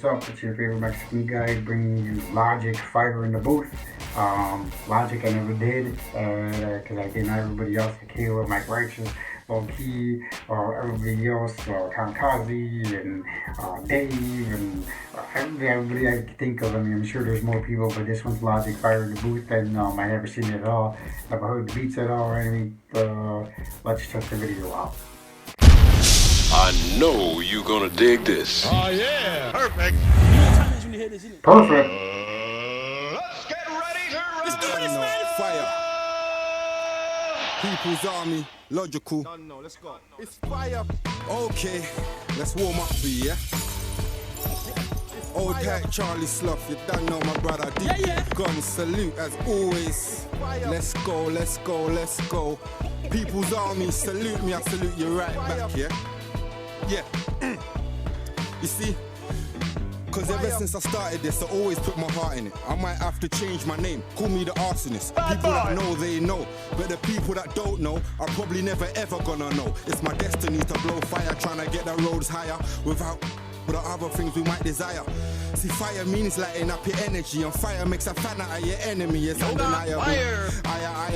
up? It's your favorite Mexican guy bringing you Logic, Fire in the Booth. Logic I never did because I did not everybody else, Tequila, Mike Righteous, Low Key, everybody else, Kamikaze and Dave and everybody I could think of. I mean, I'm sure there's more people, but this one's Logic, Fire in the Booth, and I never seen it at all, never heard the beats at all or anything. Let's check the video out. I know you're gonna dig this. Oh yeah, perfect. Perfect. Let's get ready to run. Let's do this, man. Fire. People's Army, logical. No, let's go. It's fire. Okay, let's warm up for you, yeah? Old tight Charlie Slough, you don't know my brother. Deep gun salute as always. Let's go, let's go, let's go. People's Army, salute me, I salute you right back, yeah? Yeah. You see? Cause ever since I started this, I always put my heart in it. I might have to change my name, call me the arsonist. People that know, they know. But the people that don't know are probably never ever gonna know. It's my destiny to blow fire, trying to get the roads higher without the other things we might desire. See, fire means lighting up your energy, and fire makes a fan out of your enemy. It's undeniable.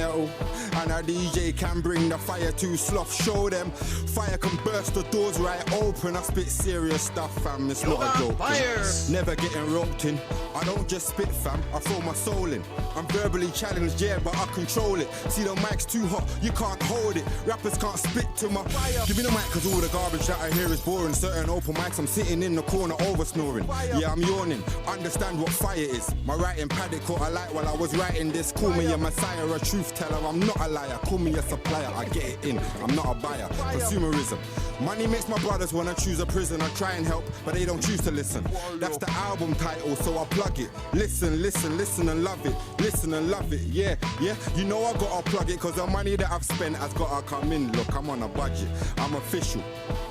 Oh. And a DJ can bring the fire to Slough. Show them fire can burst the doors right open. I spit serious stuff, fam. It's not a joke. Never getting roped in. I don't just spit, fam. I throw my soul in. I'm verbally challenged, yeah, but I control it. See, the mic's too hot, you can't hold it. Rappers can't spit to my fire. Give me the mic, cause all the garbage that I hear is boring. Certain open mics, I'm sitting in the corner over snoring. Yeah, I'm yawning. Understand what fire is. My writing paddock caught a light while I was writing this. Call me a messiah, a truth teller. I'm not a liar. Call me a supplier. I get it in. I'm not a buyer. Consumerism. Money makes my brothers wanna choose a prison. I try and help, but they don't choose to listen. That's the album title, so I plug it. Listen, listen, listen and love it. Listen and love it. Yeah, yeah. You know I gotta plug it, cause the money that I've spent has gotta come in. Look, I'm on a budget. I'm official.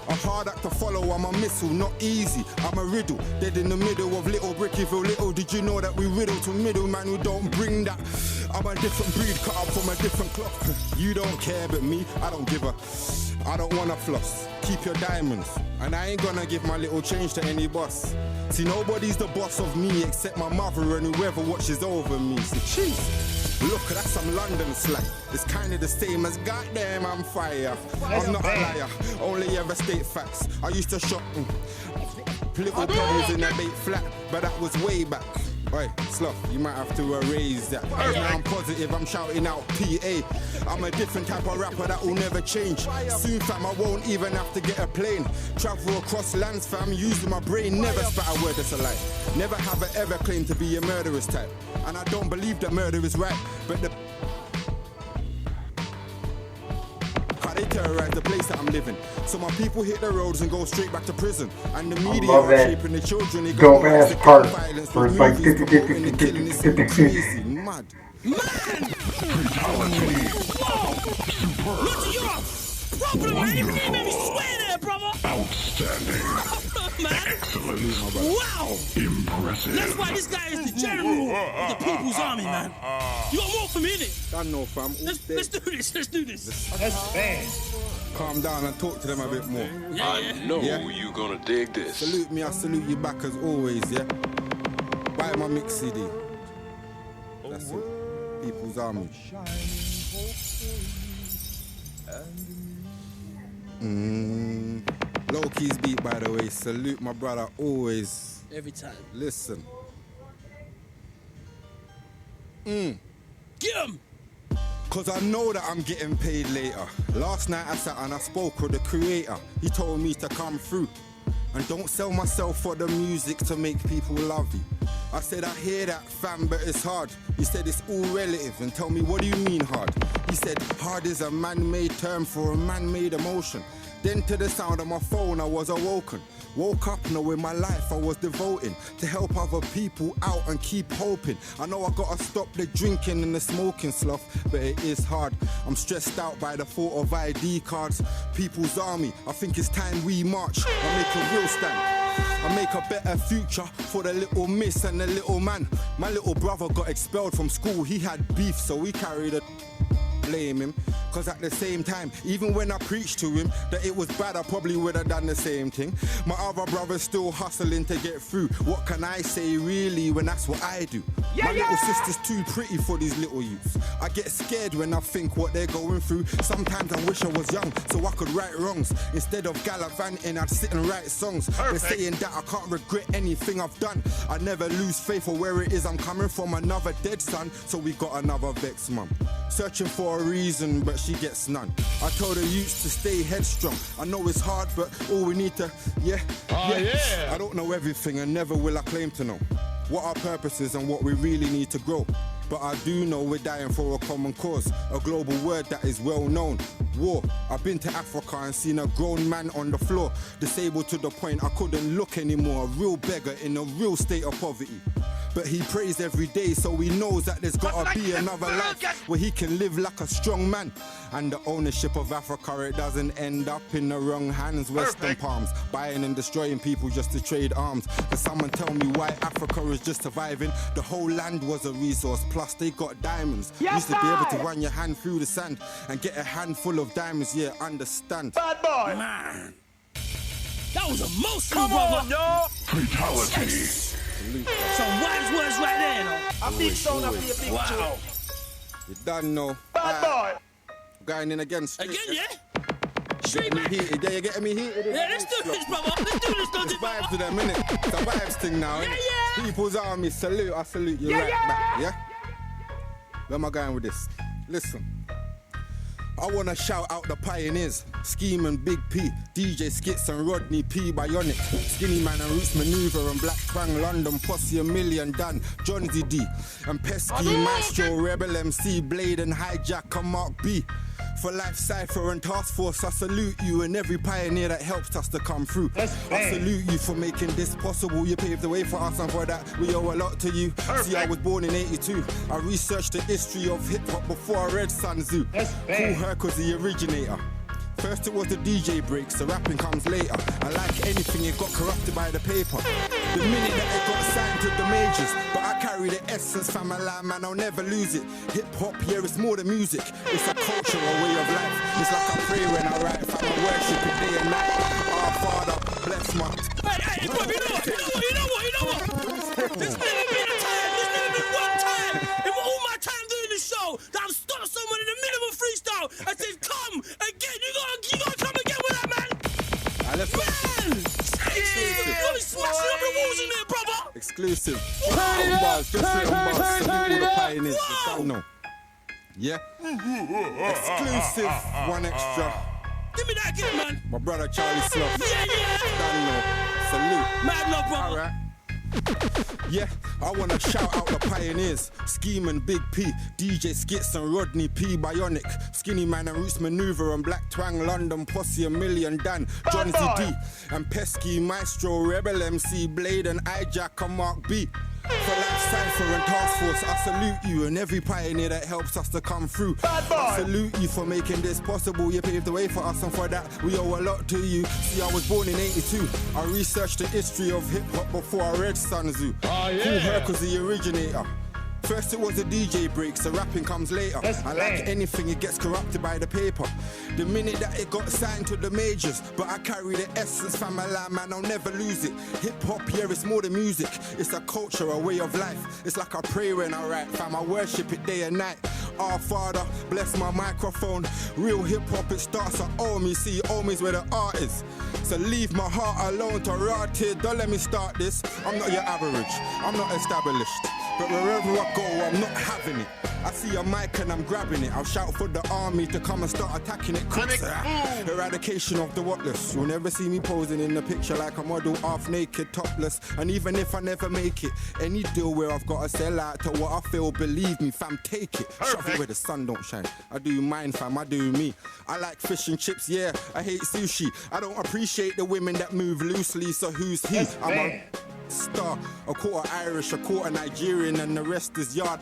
A hard act to follow, I'm a missile, not easy, I'm a riddle. Dead in the middle of Little Brickyville. Little did you know that we riddle to middleman who don't bring that. I'm a different breed, cut up from a different cloth. You don't care, but me, I don't give a. I don't wanna floss, keep your diamonds. And I ain't gonna give my little change to any boss. See, nobody's the boss of me except my mother and whoever watches over me. See, jeez. Look, that's some London slang. It's kinda the same as goddamn I'm fire. I'm not a liar, only ever state facts. I used to shop little pebbles in a bait flat, but that was way back. Oi, Slough, you might have to erase that. Now I'm positive, I'm shouting out PA. I'm a different type of rapper that will never change. Soon, fam, I won't even have to get a plane. Travel across lands, fam, using my brain. Never spat a word that's a lie. Never have I ever claimed to be a murderous type. And I don't believe that murder is right, but the they terrorize the place that I'm living. So my people hit the roads and go straight back to prison. And the media are shaping the children. They dope ass part where it's like crazy, mad. Man! Whoa! Look at your problem, man. You didn't make me swear there, brother. Outstanding. Man. Excellent. Wow. Impressive. That's why this guy is the general of the People's Army, man. You got more for me, innit? I know, fam. Let's do this. Let's do this. That's bad. Calm down and talk to them a bit more. I know you're gonna dig this. Salute me, I salute you back as always, yeah? Buy my mix CD. That's it. People's Army. Low keys beat, by the way. Salute my brother always. Every time. Listen. Get him! Cause I know that I'm getting paid later. Last night I sat and I spoke with the creator. He told me to come through and don't sell myself for the music to make people love you. I said, I hear that, fam, but it's hard. He said, it's all relative, and tell me, what do you mean hard? He said, hard is a man-made term for a man-made emotion. Then to the sound of my phone I was awoken. Woke up knowing my life I was devoting to help other people out and keep hoping. I know I gotta stop the drinking and the smoking, Slough, but it is hard. I'm stressed out by the thought of ID cards. People's Army, I think it's time we march. I make a real stand. I make a better future for the little miss and the little man. My little brother got expelled from school, he had beef, so we carried a blame him. Cause at the same time, even when I preached to him that it was bad, I probably would have done the same thing. My other brother's still hustling to get through. What can I say really when that's what I do? My little sister's too pretty for these little youths. I get scared when I think what they're going through. Sometimes I wish I was young so I could right wrongs. Instead of gallivanting, I'd sit and write songs. They're saying that I can't regret anything I've done. I never lose faith for where it is I'm coming from. Another dead son, so we got another vexed mum. Searching for a reason, but she gets none. I told her youths to stay headstrong. I know it's hard, but all we need to, yeah. I don't know everything and never will I claim to know what our purpose is and what we really need to grow. But I do know we're dying for a common cause, a global word that is well known. War. I've been to Africa and seen a grown man on the floor, disabled to the point I couldn't look anymore. A real beggar in a real state of poverty. But he prays every day, so he knows that there's gotta be another life where he can live like a strong man. And the ownership of Africa, it doesn't end up in the wrong hands. Western palms, buying and destroying people just to trade arms. Can someone tell me why Africa is just surviving? The whole land was a resource, plus they got diamonds. Used to be able to run your hand through the sand and get a handful of diamonds, yeah, understand. Bad boy. Man, that was emotional, brother. y'all. Fatality. Some wise words right there, though. A big sound up here, big Wow. You done know. Bad boy. Going in again. Straight, Again, yeah? Getting Straight me back. heated. Yeah, you're getting me heated. Yeah, let's do this, brother. Let's do this, don't It's you, vibes brother? to them, innit? It's a vibes thing now, innit? Yeah. People's army, salute. I salute you right back, yeah? Where am I going with this? Listen. I wanna shout out the pioneers, Scheme and Big P, DJ Skits and Rodney P, Bionic, Skinny Man and Roots Maneuver and Black Twang, London Posse, A Million Dan, John Z.D, and Pesky, Maestro, Rebel MC, Blade and Hijack and Mark B. For Life Cypher and Task Force, I salute you and every pioneer that helped us to come through. I salute you for making this possible. You paved the way for us, and for that we owe a lot to you. See, I was born in 82. I researched the history of hip-hop before I read Sun Tzu. Cool Herc was the originator. First it was the DJ breaks, the rapping comes later. And like anything, it got corrupted by the paper. The minute that it got signed to the majors, but I carry the essence, fam, man, I'll never lose it. Hip hop, yeah, it's more than music. It's a culture, a way of life. It's like I pray when I write, fam, I worship it day and night. Our Father, bless my... Hey, bro, you know what? There's never been a time, there's never been one time in all my time doing this show that I've stopped someone in the middle of a freestyle and said, come again, you gotta come again with that, man. Let's go. Man! You'll be smashing up the walls in there, brother! Exclusive. Just sit on bars, salute all the pioneers. You don't know. Yeah? Exclusive, one extra. Give me that again, man! My brother Charlie Slough. Yeah! Don't know. Salute. Mad love, brother! Alright. Yeah, I wanna shout out the pioneers, Scheme and Big P, DJ Skits and Rodney P, Bionic, Skinny Man and Roots Maneuver and Black Twang, London Posse, A Million Dan, John Z.D, and Pesky, Maestro, Rebel MC, Blade and Hijack and Mark B. For Life Cypher and Task Force, I salute you and every pioneer that helps us to come through. I salute you for making this possible. You paved the way for us, and for that we owe a lot to you. See, I was born in 82. I researched the history of hip hop before I read Sun Tzu. Cool Herc was the originator. First it was the DJ breaks, the rapping comes later. And like anything, it gets corrupted by the paper. The minute that it got signed to the majors, but I carry the essence, fam, man, I'll never lose it. Hip hop, yeah, it's more than music. It's a culture, a way of life. It's like I pray when I write, fam, I worship it day and night. Our Father, bless my microphone. Real hip hop, it starts at home. You see, home is where the art is. So leave my heart alone to rot here. Don't let me start this. I'm not your average, I'm not established. But wherever I go, I'm not having it. I see a mic and I'm grabbing it. I'll shout for the army to come and start attacking it. Eradication of the whatless. You'll never see me posing in the picture like a model, half naked, topless. And even if I never make it, any deal where I've got to sell out to what I feel, believe me, fam, take it. Shove it where the sun don't shine. I do mine, fam, I do me. I like fish and chips, yeah, I hate sushi. I don't appreciate the women that move loosely, so who's he? I'm a star, a quarter Irish, a quarter Nigerian, and the rest is yard.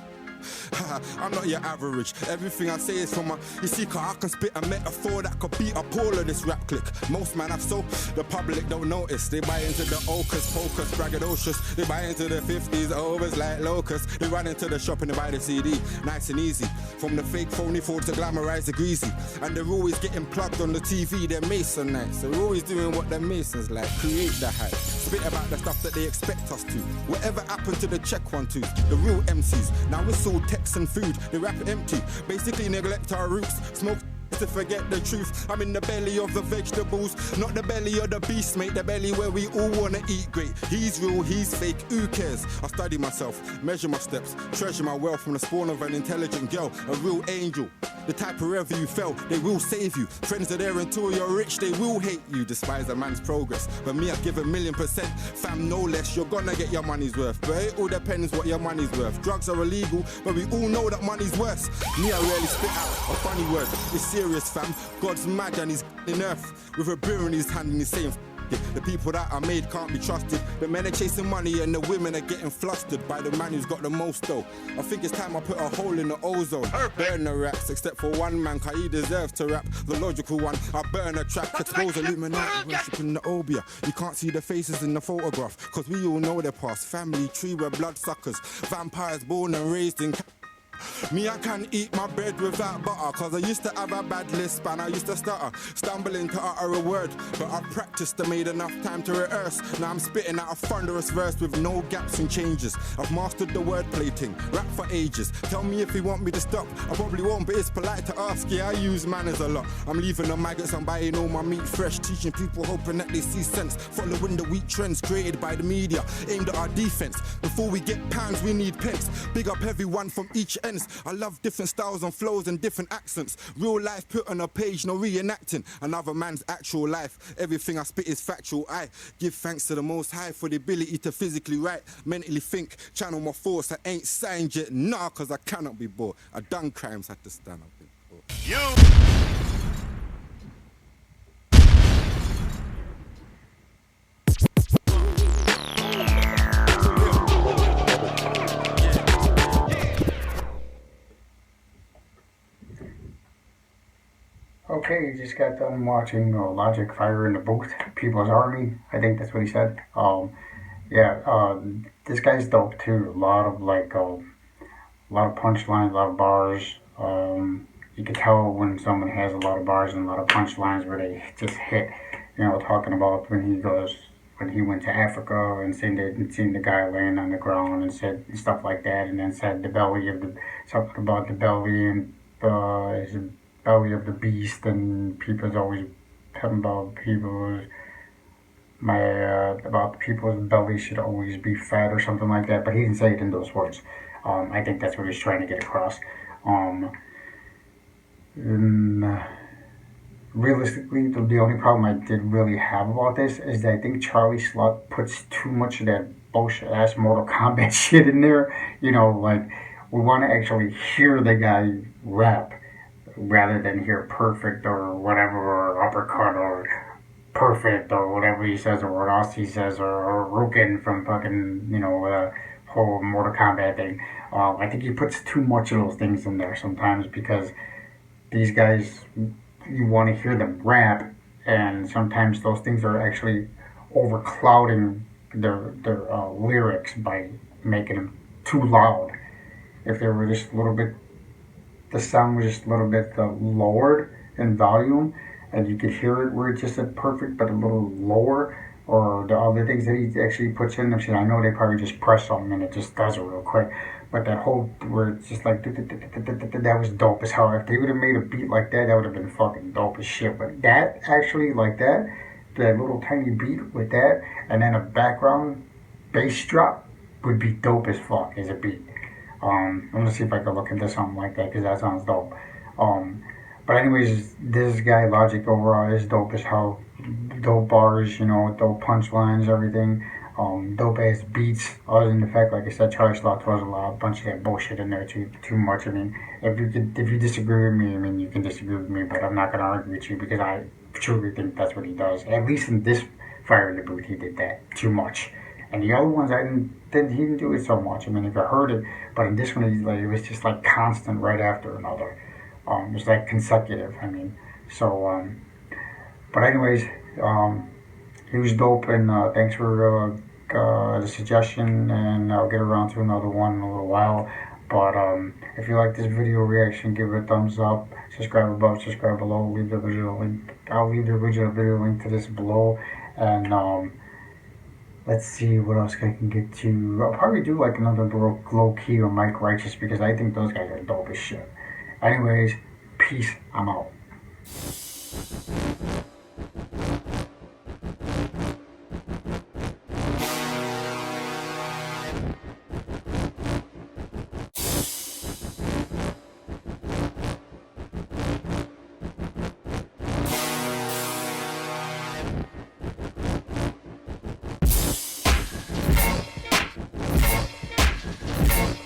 I'm not your average. Everything I say is from my. You see, cause I can spit a metaphor that could beat up all of this rap click. Most man have so the public don't notice. They buy into the ocus, pocus, braggadocious. They buy into the 50s overs like locusts. They run into the shop and they buy the CD. Nice and easy. From the fake phony forward to glamorize the greasy. And they're always getting plugged on the TV. They're Mason nights. They're always doing what the Masons like. Create the hype. Spit about the stuff that they expect us to. Whatever happened to the check 1-2? The real MCs. Now it's all text and food. They rap empty. Basically neglect our roots. Smoke to forget the truth. I'm in the belly of the vegetables, not the belly of the beast, mate. The belly where we all wanna eat great. He's real, he's fake, who cares? I study myself, measure my steps, treasure my wealth from the spawn of an intelligent girl, a real angel. The type wherever you fell, they will save you. Friends are there until you're rich, they will hate you. Despise a man's progress, but me I give 1,000,000%. Fam, no less, you're gonna get your money's worth. But it all depends what your money's worth. Drugs are illegal, but we all know that money's worse. Me I rarely spit out a funny word. It's serious, fam. God's mad and he's in earth with a beer in his hand and he's saying the people that are made can't be trusted. The men are chasing money and the women are getting flustered by the man who's got the most though. I think it's time I put a hole in the ozone. Burn the raps except for one man, cause he deserves to rap. The logical one, I burn a track, expose Illuminati worshipping the obia. You can't see the faces in the photograph, cause we all know their past. Family tree, we're bloodsuckers. Vampires born and raised in me, I can't eat my bread without butter, cause I used to have a bad lisp and I used to stutter, stumbling to utter a word, but I've practiced and made enough time to rehearse. Now I'm spitting out a thunderous verse with no gaps and changes. I've mastered the wordplay thing, rap for ages. Tell me if you want me to stop, I probably won't, but it's polite to ask. Yeah, I use manners a lot. I'm leaving the maggots, I'm buying all my meat fresh, teaching people, hoping that they see sense, following the weak trends created by the media, aimed at our defense. Before we get pounds, we need pence. Big up everyone from each ends. I love different styles and flows and different accents. Real life put on a page, no reenacting another man's actual life. Everything I spit is factual. I give thanks to the Most High for the ability to physically write, mentally think, channel my thoughts. I ain't signed yet, nah, cause I cannot be bought. I done crimes, had to stand up in court. Okay, you just got done watching Logic Fire in the Booth, People's Army. I think that's what he said. This guy's dope too. A lot of punchlines, a lot of bars. You can tell when someone has a lot of bars and a lot of punchlines where they just hit. You know, talking about when he went to Africa and seen the guy laying on the ground and said stuff like that, and then said something about the belly and belly of the beast, and people's always talking about people's belly should always be fat or something like that, but he didn't say it in those words. I think that's what he's trying to get across. Realistically, the only problem I did really have about this is that I think Charlie Slut puts too much of that bullshit ass Mortal Kombat shit in there. You know, like, we want to actually hear the guy rap rather than hear perfect or whatever, or uppercut or perfect or whatever he says, or what else he says, or Rukin from fucking, whole Mortal Kombat thing. I think he puts too much of those things in there sometimes, because these guys, you want to hear them rap, and sometimes those things are actually overclouding their lyrics by making them too loud. If they were just a little bit, the sound was just a little bit lowered in volume, and you could hear it where it's just perfect, but a little lower, or the other things that he actually puts in there. I know they probably just press something and it just does it real quick, but that whole, where it's just like, that was dope as hell. If they would have made a beat like that, that would have been fucking dope as shit. But that, actually, like that little tiny beat with that, and then a background bass drop would be dope as fuck as a beat. I'm gonna see if I can look into something like that, because that sounds dope. But anyways, this guy Logic overall is dope as hell. Dope bars, dope punchlines, everything. Dope ass beats. Other than the fact, like I said, Charlie Sloth throws a bunch of that bullshit in there too much. I mean, if you disagree with me, I mean, you can disagree with me, but I'm not gonna argue with you, because I truly think that's what he does. At least in this Fire in the Booth, he did that too much. And the other ones, he didn't do it so much. I mean, if I heard it, but in this one, it was just like constant right after another. It was like consecutive. I mean, so, but anyways, he was dope, and thanks for the suggestion, and I'll get around to another one in a little while. But if you like this video reaction, give it a thumbs up, subscribe above, subscribe below, leave the original link. I'll leave the original video link to this below, and let's see what else I can get to. I'll probably do like another low key or Mike Righteous, because I think those guys are dope as shit. Anyways, peace, I'm out.